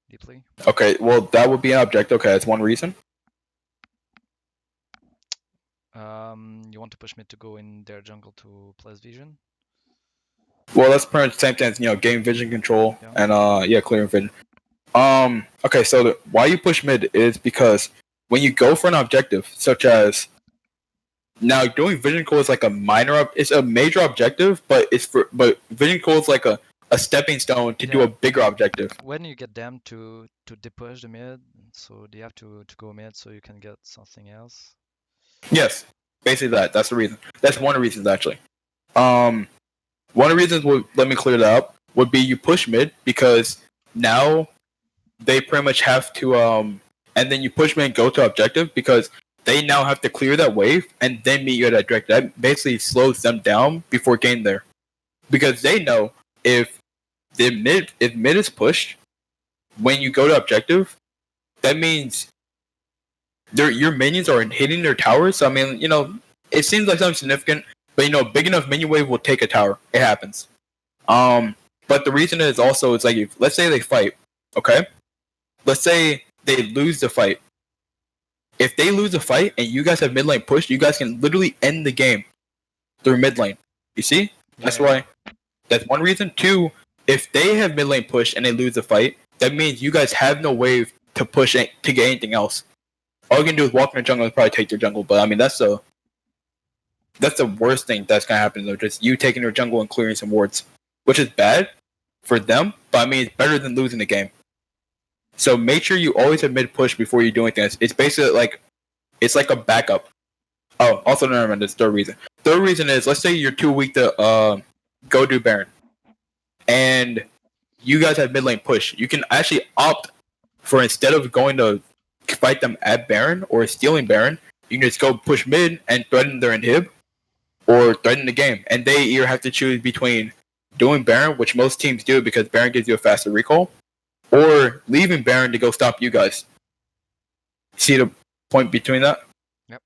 deeply. Okay, well that would be an objective. Okay, that's one reason. You want to push mid to go in their jungle to place vision. Well, that's pretty much the same thing as game vision control and clearing vision. Okay, so why you push mid is because when you go for an objective, such as now doing vision control is like it's a major objective, but vision control is like a stepping stone to do a bigger objective. When you get them to depush the mid, so they have to go mid so you can get something else. Yes, basically that's the reason. That's one of the reasons actually. One of the reasons let me clear that up would be you push mid because now they pretty much have to and then you push mid and go to objective because they now have to clear that wave and then meet you at that direction. That basically slows them down before getting there. Because they know if mid is pushed when you go to objective, that means your minions are hitting their towers. So I mean, it seems like something significant, but big enough minion wave will take a tower. It happens. But the reason is also it's like let's say they fight, okay? Let's say they lose the fight. If they lose the fight and you guys have mid lane pushed, you guys can literally end the game through mid lane. You see? That's why. That's one reason. Two, if they have mid lane pushed and they lose the fight, that means you guys have no wave to push to get anything else. All you can do is walk in the jungle and probably take their jungle. But I mean, that's That's the worst thing that's gonna happen though. Just you taking your jungle and clearing some wards, which is bad for them, but I mean it's better than losing the game. So make sure you always have mid push before you do anything. It's basically like it's like a backup. Oh, also never mind. This third reason. Third reason is let's say you're too weak to go do Baron, and you guys have mid lane push. You can actually opt for instead of going to fight them at Baron or stealing Baron, you can just go push mid and threaten their inhib or threaten the game. And they either have to choose between doing Baron, which most teams do because Baron gives you a faster recall, or leaving Baron to go stop you guys. See the point between that? Yep.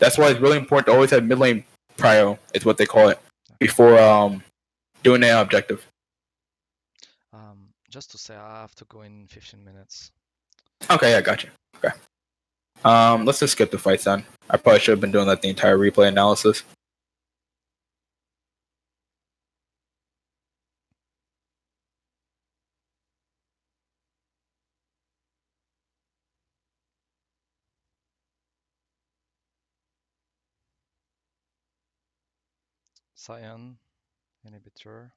That's why it's really important to always have mid lane prio, is what they call it, before doing an objective. Just to say, I have to go in 15 minutes. Okay, I got you. Okay. Let's just skip the fights then. I probably should have been doing that the entire replay analysis. Cyan, inhibitor.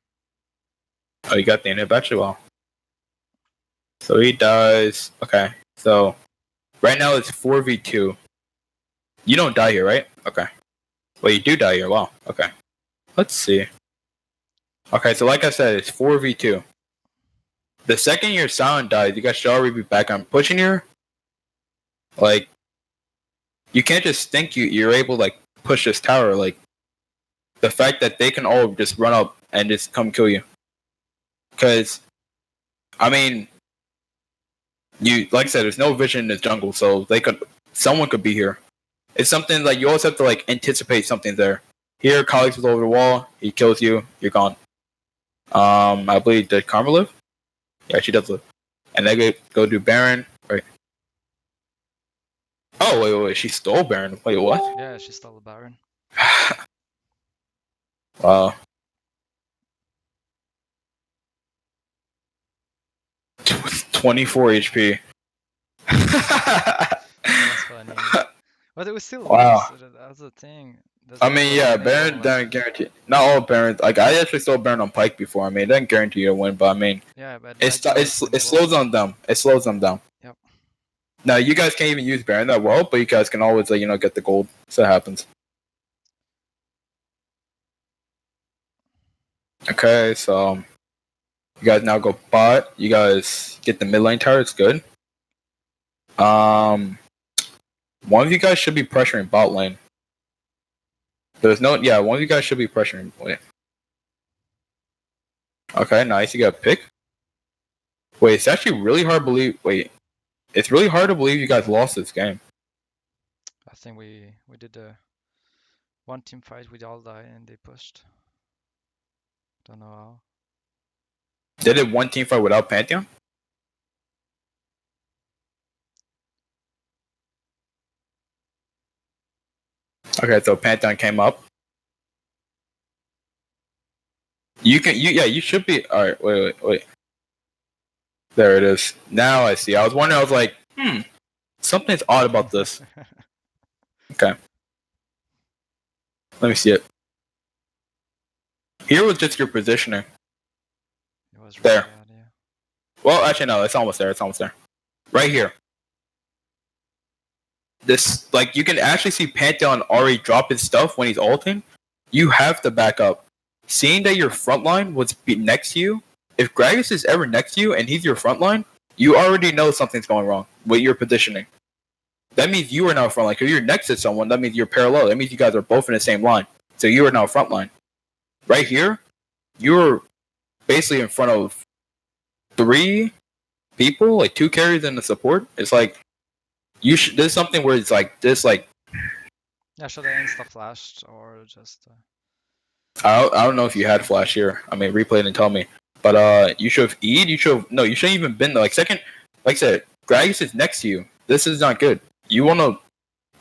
Oh, you got the inhibitor? Well. So he dies. Okay. So right now it's 4v2. You don't die here, right? Okay. Well, you do die here. Wow. Okay. Let's see. Okay, so like I said, it's 4v2. The second your Sion dies, you guys should already be back on pushing here. Like, you can't just think you're able to like push this tower. Like, the fact that they can all just run up and just come kill you. Because, I mean, you like I said, there's no vision in the jungle, so someone could be here. It's something like you always have to like anticipate something there. Here, colleagues was over the wall. He kills you. You're gone. I believe did Karma live? Yeah, she does live. And they go do Baron. Right. Oh wait! She stole Baron. Wait, what? Yeah, she stole the Baron. Wow. 24 HP. That's funny. But it was still wow. That's the thing. I mean, yeah, Baron doesn't guarantee. Not all Barons. Like I actually saw Baron on Pike before. I mean, it doesn't guarantee you to win, but I mean, yeah, but it slows them down. It slows them down. Yep. Now you guys can't even use Baron that well, but you guys can always get the gold. So it happens. Okay, so you guys now go bot. You guys get the mid lane tower. It's good. One of you guys should be pressuring bot lane. One of you guys should be pressuring. Wait. Okay, nice. You got a pick. Wait, it's actually really hard to believe. Wait, it's really hard to believe you guys lost this game. I think we did a one team fight. We all died and they pushed. Don't know how. They did one team fight without Pantheon? Okay, so Pantheon came up. You should be. Alright, wait. There it is. Now I see. I was wondering, I was like, something's odd about this. Okay. Let me see it. Here was just your positioning. It was there. Bad, yeah. Well, actually, no, it's almost there. Right here. This, like, you can actually see Pantheon already drop his stuff when he's ulting. You have to back up. Seeing that your front line was next to you, if Gragas is ever next to you and he's your front line, you already know something's going wrong with your positioning. That means you are now front line. If you're next to someone, that means you're parallel. That means you guys are both in the same line. So you are now front line. Right here, you're basically in front of 3 people, like 2 carries and the support. It's like there's something where it's like this, like. Yeah, should I insta flashed or just? I don't know if you had flash here. I mean, replay didn't tell me, but you should have E'd. You shouldn't even been there. Like second, like I said, Gragas is next to you. This is not good. You want to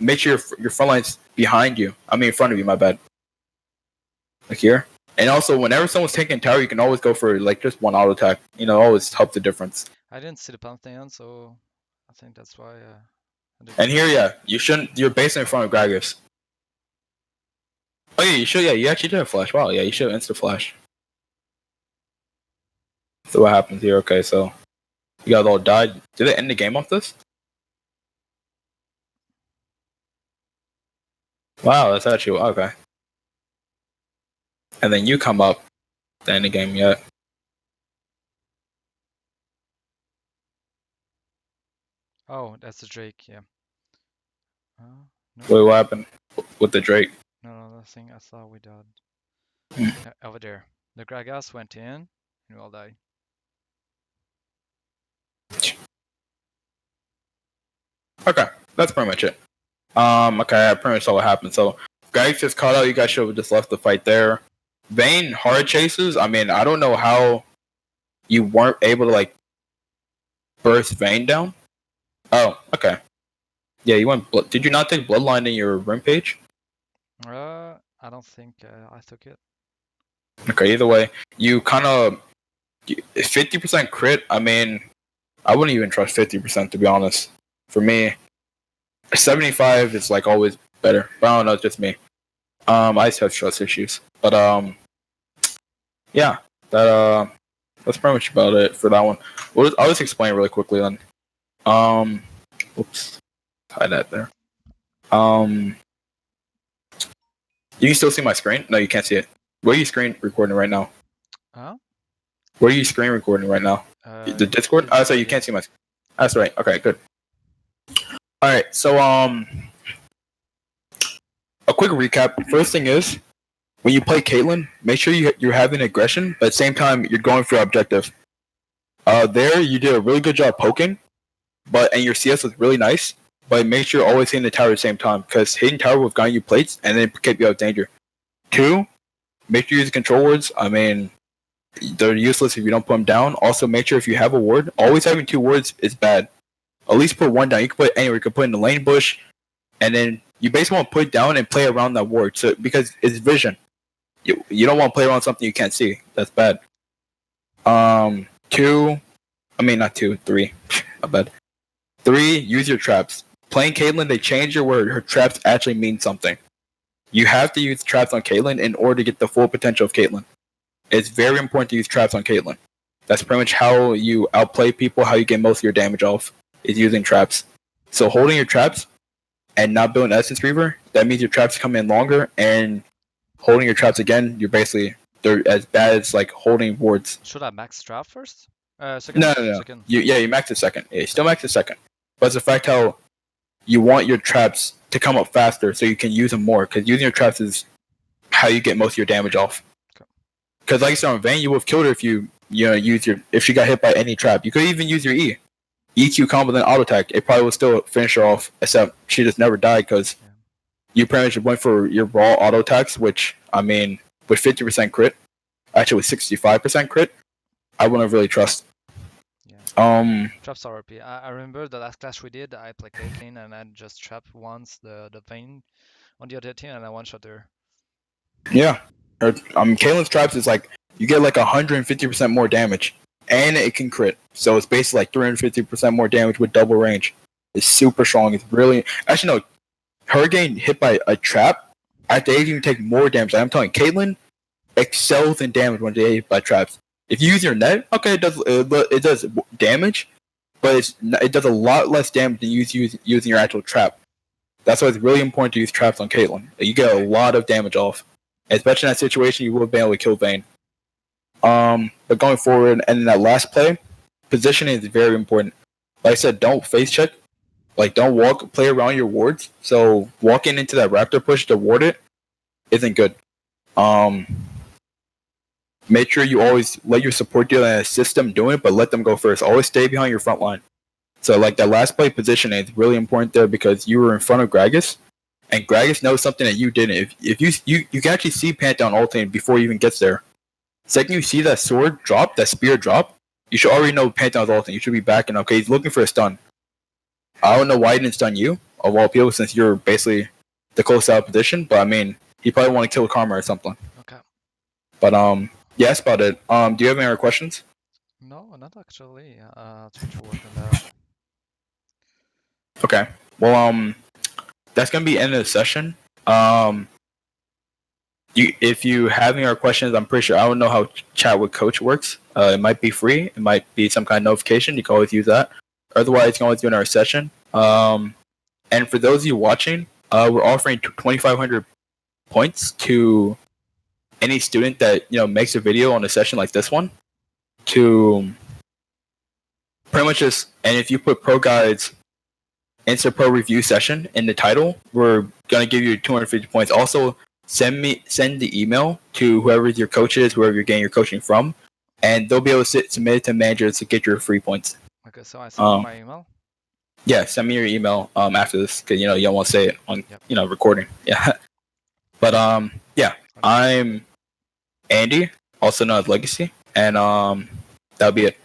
make sure your front line's behind you. I mean, in front of you. My bad. Like here. And also, whenever someone's taking tower, you can always go for like just one auto attack. Always help the difference. I didn't see the Pantheon, so I think that's why. And here, yeah, you shouldn't. You're basically in front of Gragas. Oh yeah, you should. Yeah, you actually did a flash. Wow. Yeah, you should insta flash. So what happens here? Okay, so you guys all died. Did it end the game off this? Wow, that's actually okay. And then you come up to end the game yet. Oh, that's the Drake, yeah. No. Wait, what happened with the Drake? No, the thing I thought we died. Hmm. Over there. The Gragas went in, and we all died. Okay, that's pretty much it. Okay, I pretty much saw what happened. So, guys just caught out. You guys should have just left the fight there. Vayne hard chases. I mean, I don't know how you weren't able to like burst Vayne down. Oh, okay. Yeah, you went. Did you not take Bloodline in your rim page? I don't think I took it. Okay, either way, you kind of 50% crit. I mean, I wouldn't even trust 50% to be honest. For me, 75 is like always better. But I don't know, it's just me. I just have trust issues. But yeah, that's pretty much about it for that one. I'll just explain really quickly then. Oops, hide that there. You can still see my screen? No, you can't see it. Where are you screen recording right now? Huh? Where are you screen recording right now? The Discord? Oh, so you can't see my. That's right. Okay, good. All right, so a quick recap. First thing is, when you play Caitlyn, make sure you're having aggression, but at the same time you're going for your objective. There you did a really good job poking, and your CS was really nice. But make sure you're always hitting the tower at the same time, because hitting tower will got you plates and then keep you out of danger. 2, make sure you use control words. I mean, they're useless if you don't put them down. Also, make sure if you have a ward, always having 2 words is bad. At least put 1 down. You can put it anywhere. You can put it in the lane bush, and then you basically want to put it down and play around that ward. So because it's vision, you don't want to play around something you can't see. That's bad. 2, I mean not 2, 3. Not bad. 3, use your traps. Playing Caitlyn, they changed your word. Her traps actually mean something. You have to use traps on Caitlyn in order to get the full potential of Caitlyn. It's very important to use traps on Caitlyn. That's pretty much how you outplay people, how you get most of your damage off, is using traps. So holding your traps and not building Essence Reaver, that means your traps come in longer, and holding your traps again, they're as bad as like holding wards. Should I max trap first? Second? No. Second. You max it second. Yeah, you still max it second. But it's the fact how you want your traps to come up faster so you can use them more, because using your traps is how you get most of your damage off. Because like I said on Vayne, you would have killed her if if she got hit by any trap. You could even use your EQ combo then auto attack. It probably would still finish her off, except she just never died because you pretty much went for your raw auto attacks, which I mean with 50% crit, actually with 65% crit, I wouldn't really trust. Traps are OP. I remember the last clash we did, I played Caitlyn and I just trapped once the Vayne on the other team and I one-shot her. Yeah. Caitlyn's traps is like, you get like 150% more damage, and it can crit. So it's basically like 350% more damage with double range. It's super strong. It's really... Actually, no. Her getting hit by a trap, they even take more damage. Like, I'm telling you, Caitlyn excels in damage when they get hit by traps. If you use your net, okay, it does damage, but it does a lot less damage than using your actual trap. That's why it's really important to use traps on Caitlyn. You get a lot of damage off. Especially in that situation, you will have been able to kill Vayne. But going forward, and in that last play, positioning is very important. Like I said, don't face check. Like, don't play around your wards. So walking into that Raptor push to ward it isn't good. Make sure you always let your support dealer and assist them doing it, but let them go first. Always stay behind your front line. So like that last play positioning is really important there because you were in front of Gragas, and Gragas knows something that you didn't. If you can actually see Pantheon ulting before he even gets there. Second you see that sword drop, that spear drop, you should already know Pantheon's ulting. You should be backing up. Okay, he's looking for a stun. I don't know why he didn't stun you, of all people, since you're basically the close out position, but I mean, he probably want to kill Karma or something. Okay. But yeah, that's about it. Do you have any other questions? No, not actually. Try to work on that. Okay. Well, that's gonna be the end of the session. if you have any other questions, I'm pretty sure I don't know how chat with coach works. It might be free. It might be some kind of notification. You can always use that. Otherwise, you can always do in our session. And for those of you watching, we're offering 2,500 points to any student that makes a video on a session like this one. To pretty much just, and if you put Proguides InstaPro review session in the title, we're gonna give you 250 points. Also, send the email to whoever your coach is, whoever you're getting your coaching from, and they'll be able to submit it to managers to get your free points. Okay, so I send my email. Yeah, send me your email after this, because you don't want to say it on recording. Yeah, but yeah, I'm Andy, also known as Legacy, and that'll be it.